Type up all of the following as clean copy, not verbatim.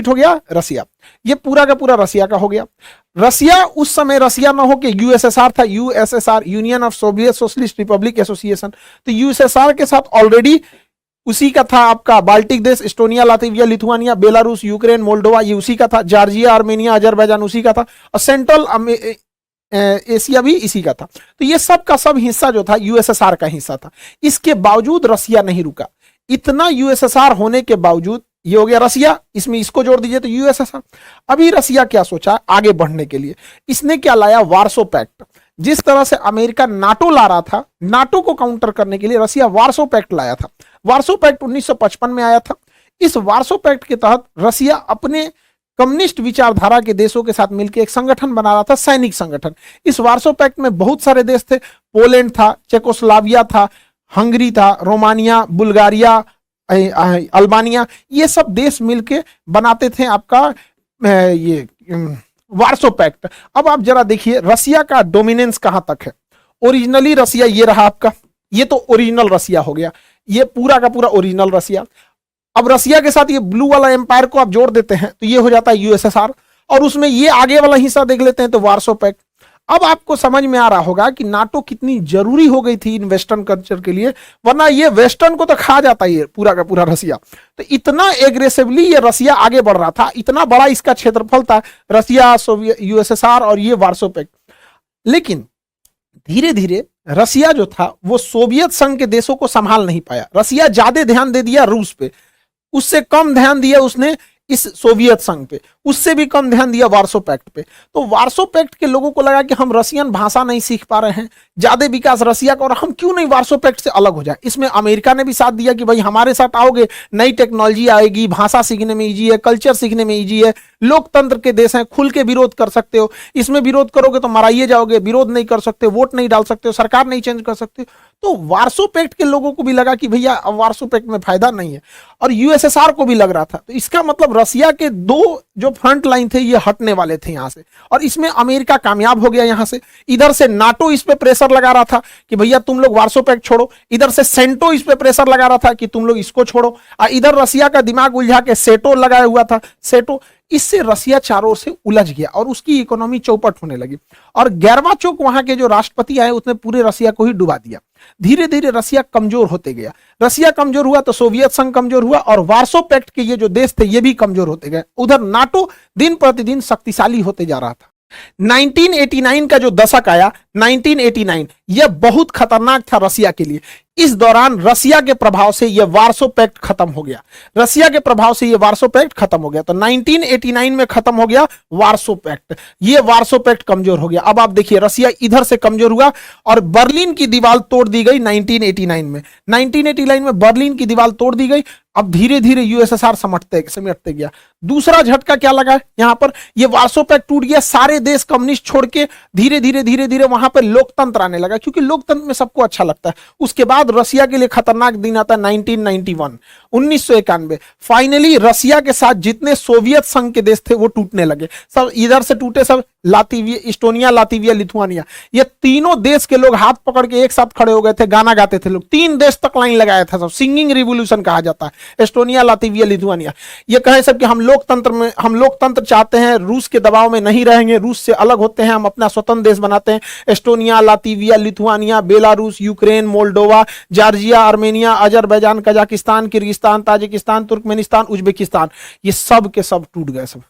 Complete हो गया रसिया, ये पूरा का पूरा रसिया का हो गया। रसिया उस समय रसिया ना हो के यूएसएसआर था, USSR union of Soviet socialist Republic association. तो यूएसएसआर के साथ ऑलरेडी उसी का था आपका बाल्टिक देश, Estonia, Latvia, Lithuania, Belarus, Ukraine, Moldova, ये उसी का था। जॉर्जिया, आर्मेनिया, अजरबैजान उसी का था, और सेंट्रल एशिया भी इसी का था। तो ये सब का सब हिस्सा जो था यूएसएसआर का हिस्सा था। इसके बावजूद रसिया नहीं रुका। इतना यूएसएसआर होने के बावजूद, ये हो गया रसिया, इसमें इसको जोड़ दीजिए तो यूएसएसआर। अभी रसिया क्या सोचा आगे बढ़ने के लिए, इसने क्या लाया, वार्सो पैक्ट। जिस तरह से अमेरिका नाटो ला रहा था, नाटो को काउंटर करने के लिए रसिया वार्सो पैक्ट लाया था। वार्सो पैक्ट 1955 में आया था। इस वार्सो पैक्ट के तहत रसिया अपने कम्युनिस्ट विचारधारा के देशों के साथ मिलकर एक संगठन बना रहा था, सैनिक संगठन। इस वार्सो पैक्ट में बहुत सारे देश थे, पोलैंड था, चेकोस्लोवाकिया था, हंगरी था, रोमानिया, बुल्गारिया, अल्बानिया, ये सब देश मिलके बनाते थे आपका ये वार्सो पैक्ट। अब आप जरा देखिए रसिया का डोमिनेंस कहां तक है। ओरिजिनली रसिया ये रहा आपका, ये तो ओरिजिनल रसिया हो गया, ये पूरा का पूरा ओरिजिनल रसिया। अब रसिया के साथ ये ब्लू वाला एम्पायर को आप जोड़ देते हैं तो ये हो जाता है यूएसएसआर, और उसमें ये आगे वाला हिस्सा देख लेते हैं तो वार्सो पैक्ट। अब आपको समझ में आ रहा होगा कि नाटो कितनी जरूरी हो गई थी इन वेस्टर्न कल्चर के लिए, वरना ये वेस्टर्न को तो खा जाता है ये पूरा का पूरा रसिया। तो इतना एग्रेसिवली ये रसिया आगे बढ़ रहा था, इतना बड़ा इसका क्षेत्रफल था, रसिया, सोवियत, यूएसएसआर और ये वार्सो पैक्ट। लेकिन धीरे धीरे रसिया जो था वो सोवियत संघ के देशों को संभाल नहीं पाया। रसिया ज्यादा ध्यान दे दिया रूस पे, उससे कम ध्यान दिया उसने इस सोवियत संघ पे, उससे भी कम ध्यान दिया वार्सो पैक्ट पे। तो वार्सो पैक्ट के लोगों को लगा कि हम रसियन भाषा नहीं सीख पा रहे हैं, ज्यादा विकास रसिया का, और हम क्यों नहीं वार्सो पैक्ट से अलग हो जाए। इसमें अमेरिका ने भी साथ दिया कि भाई हमारे साथ आओगे, नई टेक्नोलॉजी आएगी, भाषा सीखने में इजी है, कल्चर सीखने में इजी है, लोकतंत्र के देश हैं, खुल के विरोध कर सकते हो, इसमें विरोध करोगे तो मराइए जाओगे, विरोध नहीं कर सकते, वोट नहीं डाल सकते हो, सरकार नहीं चेंज कर सकते। तो वार्सो पैक्ट के लोगों को भी लगा कि भैया अब वार्सो पैक्ट में फायदा नहीं है, और यूएसएसआर को भी लग रहा था। तो इसका मतलब रसिया के दो जो फ्रंट लाइन थे ये हटने वाले थे यहां से, और इसमें अमेरिका कामयाब हो गया। यहां से इधर से नाटो इस पे प्रेशर लगा रहा था कि भैया तुम लोग वार्सो पैक्ट छोड़ो, इधर से सेंटो इस पे प्रेशर लगा रहा था कि तुम लोग इसको छोड़ो, और इधर रसिया का दिमाग उलझा के सेटो लगाया हुआ था, सेटो। इससे रसिया चारों ओर से उलझ गया और उसकी इकोनॉमी चौपट होने लगी, और गोर्बाचोव वहां के जो राष्ट्रपति आए उसने पूरे रसिया को ही डुबा दिया। धीरे धीरे रसिया कमजोर होते गया। रसिया कमजोर हुआ तो सोवियत संघ कमजोर हुआ, और वार्सो पैक्ट के ये जो देश थे ये भी कमजोर होते गए। उधर नाटो दिन प्रतिदिन शक्तिशाली होते जा रहा था। 1989 का जो दशक आया, 1989, यह बहुत खतरनाक था रसिया के लिए। इस दौरान रसिया के प्रभाव से यह वार्सो पैक्ट खत्म हो गया। रसिया के प्रभाव से यह वार्सो पैक्ट खत्म हो गया। तो 1989 में खत्म हो गया वार्सो पैक्ट, यह वार्सो पैक्ट कमजोर हो गया। अब आप देखिए रसिया इधर से कमजोर हुआ और बर्लिन की दीवार तोड़ दी गई 1989 में। 1989 में बर्लिन की दीवार तोड़ दी गई। अब धीरे धीरे यूएसएसआर समेटते गया। दूसरा झटका क्या लगा यहां पर, यह वार्सो पैक्ट टूट गया, सारे देश कम्युनिस्ट छोड़ के धीरे धीरे वहां पर लोकतंत्र आने लगा, क्योंकि लोकतंत्र में सबको अच्छा लगता है। उसके बाद रसिया के लिए खतरनाक दिन आता है 1991, 1991। फाइनली रसिया के साथ जितने सोवियत संघ के देश थे वो टूटने लगे। सब इधर से टूटे, सब लातविया, एस्टोनिया, लातविया, लिथुआनिया, ये तीनों देश के लोग हाथ पकड़ के एक साथ खड़े हो गए थे, गाना गाते थे लोग। 3 देश तक लाइन लगाया था, सब सिंगिंग रिवॉल्यूशन कहा जाता है। एस्टोनिया, लातविया, लिथुआनिया ये कहे सब कि हम लोकतंत्र चाहते हैं, रूस के दबाव में नहीं रहेंगे, रूस से अलग होते हैं, हम अपना स्वतंत्र देश बनाते हैं। Estonia, Latvia, Lithuania, Belarus, Ukraine, Moldova, Georgia, Armenia, Azerbaijan, Kazakhstan, Kyrgyzstan, Tajikistan, Turkmenistan, Uzbekistan, ये सब के सब टूट गए सब,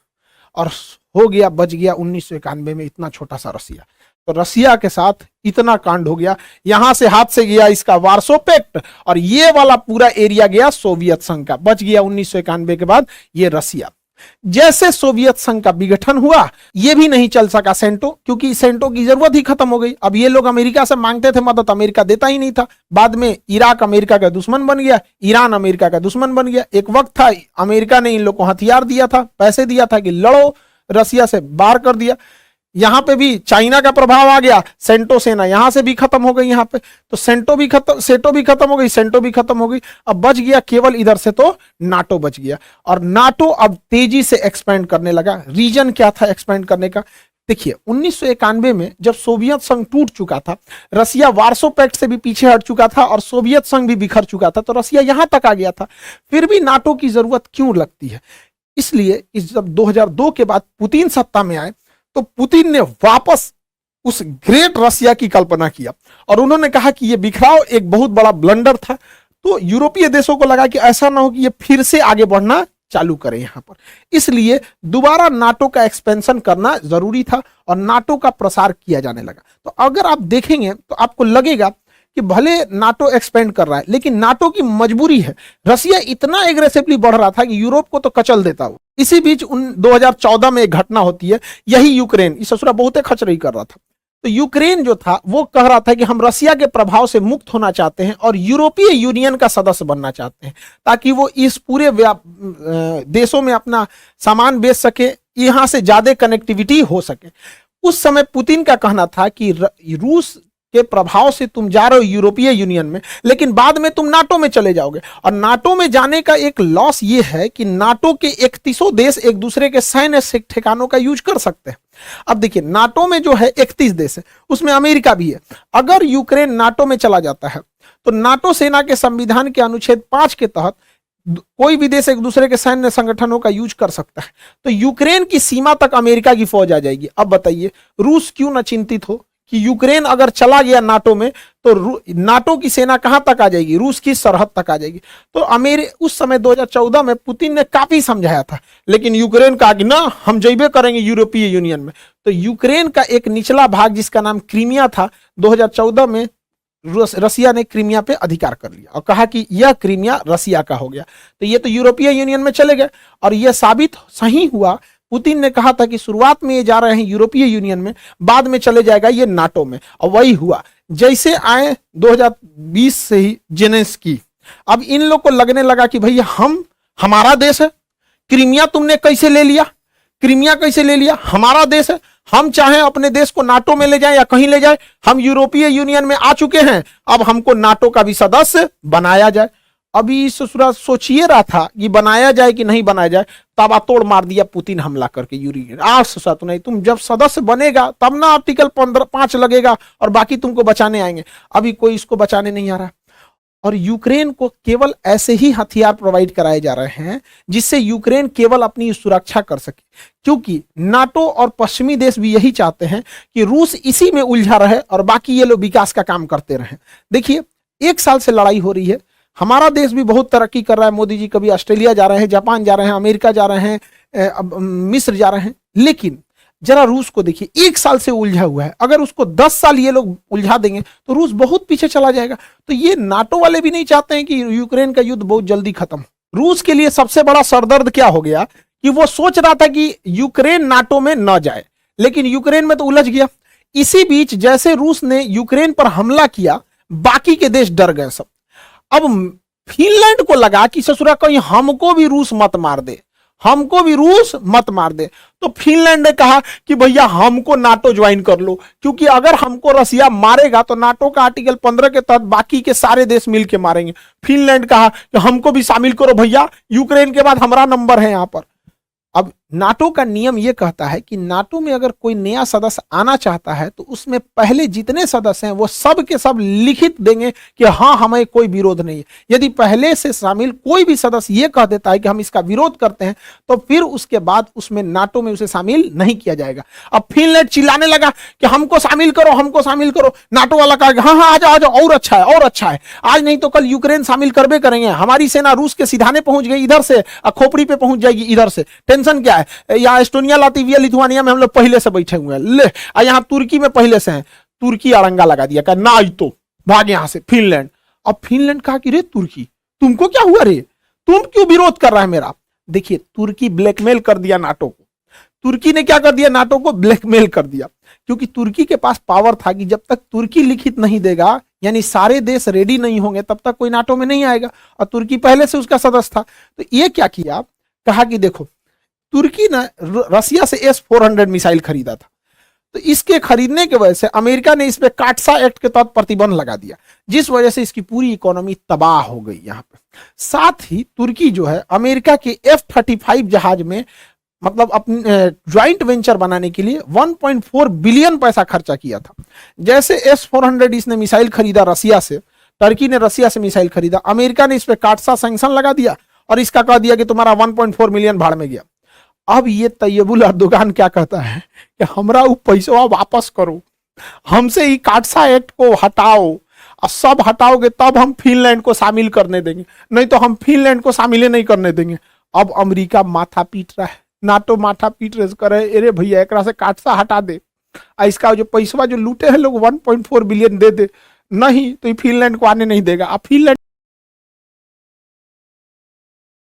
और हो गया, बच गया 1991 में इतना छोटा सा रसिया। तो रसिया के साथ इतना कांड हो गया, यहां से हाथ से गया इसका वार्सो पैक्ट, और ये वाला पूरा एरिया गया सोवियत संघ का, बच गया 1991 के बाद ये रसिया। जैसे सोवियत संघ का विघटन हुआ, ये भी नहीं चल सका सेंटो, क्योंकि सेंटो की जरूरत ही खत्म हो गई। अब ये लोग अमेरिका से मांगते थे मदद, अमेरिका देता ही नहीं था। बाद में इराक अमेरिका का दुश्मन बन गया, ईरान अमेरिका का दुश्मन बन गया। एक वक्त था अमेरिका ने इन लोग को हथियार दिया था, पैसे दिया था कि लड़ो, रसिया से बाहर कर दिया। यहां पे भी चाइना का प्रभाव आ गया, सेंटो सेना यहां से भी खत्म हो गई यहाँ पे। तो सेटो भी खत्म हो गई, सेंटो भी खत्म हो गई। अब बच गया केवल इधर से तो नाटो बच गया, और नाटो अब तेजी से एक्सपेंड करने लगा। रीजन क्या था एक्सपेंड करने का, देखिए 1991 में जब सोवियत संघ टूट चुका था, रसिया वार्सो पैक्ट से भी पीछे हट चुका था, और सोवियत संघ भी बिखर चुका था, तो रसिया यहां तक आ गया था। फिर भी नाटो की जरूरत क्यों लगती है, इसलिए इस जब 2002 के बाद पुतिन सत्ता में आए तो पुतिन ने वापस उस ग्रेट रसिया की कल्पना किया और उन्होंने कहा कि यह बिखराव एक बहुत बड़ा ब्लंडर था। तो यूरोपीय देशों को लगा कि ऐसा ना हो कि ये फिर से आगे बढ़ना चालू करें यहां पर, इसलिए दोबारा नाटो का एक्सपेंशन करना जरूरी था और नाटो का प्रसार किया जाने लगा। तो अगर आप देखेंगे तो आपको लगेगा कि भले नाटो एक्सपेंड कर रहा है लेकिन नाटो की मजबूरी है। रसिया इतना एग्रेसिवली बढ़ रहा था कि यूरोप को तो कचल देता हो। इसी बीच 2014 में एक घटना होती है, यही यूक्रेन, इस ससुरा बहुत खचरई कर रहा था। तो यूक्रेन जो था वो कह रहा था कि हम रसिया के प्रभाव से मुक्त होना चाहते हैं और यूरोपीय यूनियन का सदस्य बनना चाहते हैं ताकि वो इस पूरे देशों में अपना सामान बेच सके, यहां से ज्यादा कनेक्टिविटी हो सके। उस समय पुतिन का कहना था कि रूस के प्रभाव से तुम जा रहे हो यूरोपीय यूनियन में, लेकिन बाद में तुम नाटो में चले जाओगे और नाटो में जाने का एक लॉस ये है कि नाटो के 31 देश एक दूसरे के सैन्य ठिकानों का यूज कर सकते हैं। अब देखिए, नाटो में जो है 31 देश है, उसमें अमेरिका भी है। अगर यूक्रेन नाटो में चला जाता है तो नाटो सेना के संविधान के अनुच्छेद 5 के तहत कोई भी देश एक दूसरे के सैन्य संगठनों का यूज कर सकता है। तो यूक्रेन की सीमा तक अमेरिका की फौज आ जाएगी। अब बताइए, रूस क्यों न चिंतित हो कि यूक्रेन अगर चला गया नाटो में तो नाटो की सेना कहां तक आ जाएगी, रूस की सरहद तक आ जाएगी। तो उस समय 2014 में पुतिन ने काफी समझाया था, लेकिन यूक्रेन कहा कि ना, हम जइबे करेंगे यूरोपीय यूनियन में। तो यूक्रेन का एक निचला भाग जिसका नाम क्रीमिया था, 2014 में रसिया ने क्रीमिया पे अधिकार कर लिया और कहा कि यह क्रीमिया रसिया का हो गया। तो ये तो यूरोपीय यूनियन में चले गए और यह साबित सही हुआ। पुतिन ने कहा था कि शुरुआत में ये जा रहे हैं यूरोपीय यूनियन में, बाद में चले जाएगा ये नाटो में, और वही हुआ। जैसे आए 2020 से ही जेलेंस्की, अब इन लोग को लगने लगा कि भैया हमारा देश है, क्रीमिया तुमने कैसे ले लिया, क्रीमिया कैसे ले लिया, हमारा देश है, हम चाहे अपने देश को नाटो में ले जाएं या कहीं ले जाए, हम यूरोपीय यूनियन में आ चुके हैं, अब हमको नाटो का भी सदस्य बनाया जाए। अभी ससुरा सोचिए रहा था कि बनाया जाए कि नहीं बनाया जाए, तब तोड़ मार दिया पुतिन हमला करके यूक्रेन। आज ससुरा तो नहीं, तुम जब सदस्य बनेगा तब ना आर्टिकल 5 लगेगा और बाकी तुमको बचाने आएंगे। अभी कोई इसको बचाने नहीं आ रहा और यूक्रेन को केवल ऐसे ही हथियार प्रोवाइड कराए जा रहे हैं जिससे यूक्रेन केवल अपनी सुरक्षा कर सके, क्योंकि नाटो और पश्चिमी देश भी यही चाहते हैं कि रूस इसी में उलझा रहे और बाकी ये लोग विकास का काम करते रहें। देखिए, 1 साल से लड़ाई हो रही है, हमारा देश भी बहुत तरक्की कर रहा है। मोदी जी कभी ऑस्ट्रेलिया जा रहे हैं, जापान जा रहे हैं, अमेरिका जा रहे हैं, मिस्र जा रहे हैं, लेकिन जरा रूस को देखिए, 1 साल से उलझा हुआ है। अगर उसको 10 साल ये लोग उलझा देंगे तो रूस बहुत पीछे चला जाएगा। तो ये नाटो वाले भी नहीं चाहते हैं कि यूक्रेन का युद्ध बहुत जल्दी खत्म हो। रूस के लिए सबसे बड़ा सरदर्द क्या हो गया कि वो सोच रहा था कि यूक्रेन नाटो में न जाए, लेकिन यूक्रेन में तो उलझ गया। इसी बीच जैसे रूस ने यूक्रेन पर हमला किया, बाकी के देश डर गए सब। अब फिनलैंड को लगा कि ससुरा कहीं हमको भी रूस मत मार दे, हमको भी रूस मत मार दे। तो फिनलैंड ने कहा कि भैया हमको नाटो ज्वाइन कर लो, क्योंकि अगर हमको रसिया मारेगा तो नाटो का आर्टिकल 15 के तहत बाकी के सारे देश मिलके मारेंगे। फिनलैंड कहा कि हमको भी शामिल करो भैया, यूक्रेन के बाद हमारा नंबर है यहां पर। अब नाटो का नियम यह कहता है कि नाटो में अगर कोई नया सदस्य आना चाहता है तो उसमें पहले जितने सदस्य हैं वो सब के सब लिखित देंगे कि हाँ, हमें कोई विरोध नहीं है। यदि पहले से शामिल कोई भी सदस्य यह कह देता है कि हम इसका विरोध करते हैं तो फिर उसके बाद उसमें नाटो में उसे शामिल नहीं किया जाएगा। अब फिनलैंड चिल्लाने लगा कि हमको शामिल करो, हमको शामिल करो। नाटो वाला कहा हाँ हाँ, आ जाओ आ जाओ, और अच्छा है और अच्छा है, आज नहीं तो कल यूक्रेन शामिल करबे करेंगे। हमारी सेना रूस के सिधाने पहुंच गई इधर से, खोपड़ी पे पहुंच जाएगी इधर से, टेंशन क्या है। यहाँ एस्टोनिया, लातविया, लिथुआनिया में हम लोग पहले से बैठे हुए हैं, ले यहाँ तुर्की में पहले से हैं। तुर्की अड़ंगा लगा दिया, कहा ना तो भाग यहां से फिनलैंड। अब फिनलैंड कहा कि रे तुर्की, तुमको क्या हुआ रे, तुम क्यों विरोध कर रहा है मेरा। देखिए, तुर्की ब्लैकमेल कर दिया नाटो को। तुर्की ने क्या कर दिया, नाटो को ब्लैकमेल कर दिया, क्योंकि तुर्की के पास पावर था कि जब तक तुर्की लिखित नहीं देगा, यानी सारे देश रेडी नहीं होंगे, तब तक कोई नाटो में नहीं आएगा। और तुर्की पहले से उसका सदस्य था। तो ये क्या किया, कहा कि देखो, तुर्की ने रसिया से S-400 मिसाइल खरीदा था, तो इसके खरीदने की वजह से अमेरिका ने इस पे काटसा एक्ट के तहत प्रतिबंध लगा दिया, जिस वजह से इसकी पूरी इकोनॉमी तबाह हो गई यहाँ पे। साथ ही तुर्की जो है अमेरिका के F-35 जहाज में मतलब अपने ज्वाइंट वेंचर बनाने के लिए 1.4 बिलियन पैसा खर्चा किया था। जैसे S-400 इसने मिसाइल खरीदा रसिया से, टर्की ने रसिया से मिसाइल खरीदा, अमेरिका ने इस पे काटसा सैंक्शन लगा दिया और इसका कह दिया कि तुम्हारा 1.4 मिलियन भाड़ में गया। अब ये तैयबुल अर्दोगान क्या कहता है कि हमरा वो पैसा वापस करो, हमसे ही काटसा एक्ट को हटाओ, और सब हटाओगे तब हम फिनलैंड को शामिल करने देंगे, नहीं तो हम फिनलैंड को शामिल नहीं करने देंगे। अब अमेरिका माथा पीट रहा है, नाटो माथा पीट रहे करे, अरे भैया एक से काटसा हटा दे, इसका जो पैसा जो लूटे हैं लोग 1.4 बिलियन दे दे, नहीं तो फिनलैंड को आने नहीं देगा। अब फिनलैंड